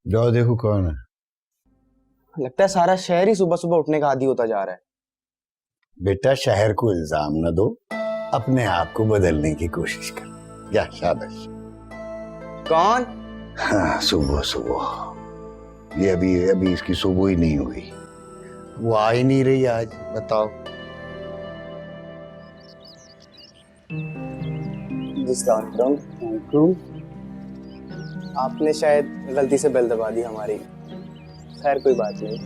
जाओ देखो कौन है। लगता है सारा शहर ही सुबह सुबह उठने का आदी होता जा रहा है। बेटा शहर को इल्जाम न दो, अपने आप को बदलने की कोशिश कर। जा शाबाश। कौन? हाँ सुबह सुबह ये अभी इसकी सुबह ही नहीं हुई, वो आ ही नहीं रही आज। बताओ। आपने शायद गलती से बेल दबा दी हमारी। खैर कोई बात नहीं।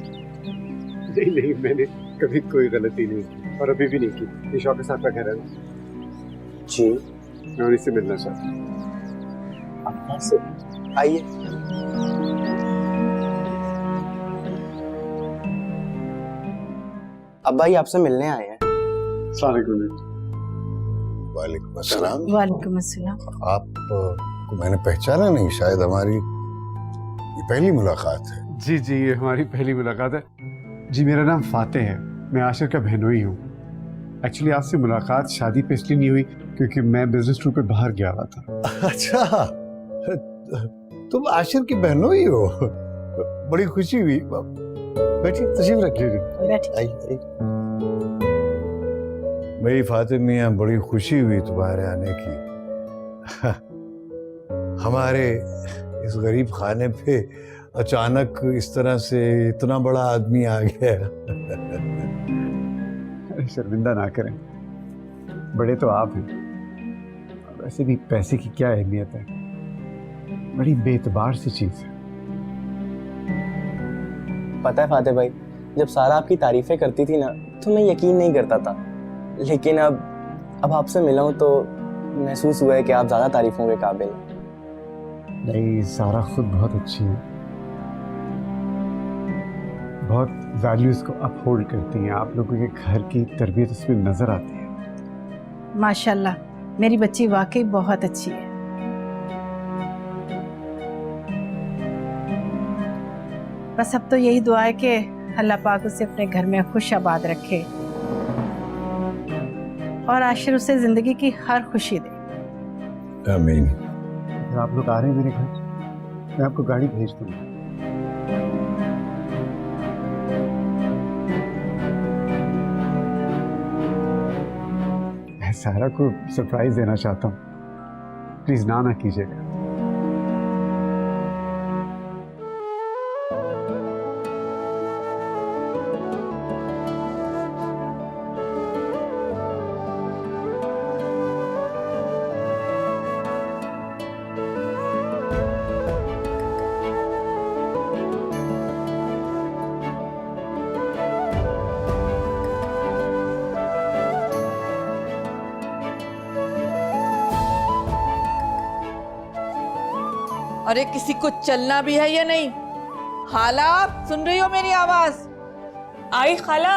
नहीं नहीं, मैंने कभी कोई गलती नहीं की और अभी भी नहीं की। ईशा के साथ का घर है। जी मैं उन्हीं से मिलना चाहता हूँ। अब्बा से? आइए। अब्बा ही आपसे मिलने आए हैं। वालेकुम अस्सलाम। वालेकुम अस्सलाम। आप को मैंने पहचाना नहीं, शायद हमारी ये पहली मुलाकात है। जी जी, ये हमारी पहली मुलाकात है। जी मेरा नाम फाते है, मैं आशिर का बहनोई हूँ। एक्चुअली आपसे मुलाकात शादी पे इसलिए नहीं हुई क्योंकि मैं बिजनेस टूर पे बाहर गया हुआ था। अच्छा, तुम आशिर की बहनोई हो, बड़ी खुशी हुई। बैठिए, तशरीफ रखिए। बैठिए। मेरी फातिमा मियाँ, बड़ी खुशी हुई तुम्हारे आने की। हमारे इस गरीब खाने पे अचानक इस तरह से इतना बड़ा आदमी आ गया। अरे शर्मिंदा ना करें, बड़े तो आप हैं। वैसे भी पैसे की क्या अहमियत है, बड़ी बेतबार सी चीज है। पता है फाते भाई, जब सारा आपकी तारीफें करती थी ना तो मैं यकीन नहीं करता था, लेकिन अब आपसे मिला हूं तो महसूस हुआ है कि आप ज्यादा तारीफों के काबिल हैं। नहीं, सारा खुद बहुत अच्छी है, बहुत वैल्यूज को अपहोल्ड करती हैं। आप लोगों के घर की तरबियत उसमें नजर आती है। माशाल्लाह, मेरी बच्ची वाकई बहुत अच्छी है। बस अब तो यही दुआ है कि अल्लाह पाक उसे अपने घर में खुश आबाद रखे और आशिर उसे जिंदगी की हर खुशी दे। आमीन। अगर आप लोग आ रहे हैं मेरे घर, मैं आपको गाड़ी भेज दूंगा। मैं सारा को सरप्राइज देना चाहता हूँ, प्लीज ना कीजिएगा। अरे किसी को चलना भी है या नहीं? खाला, सुन रही हो मेरी आवाज? आई खाला,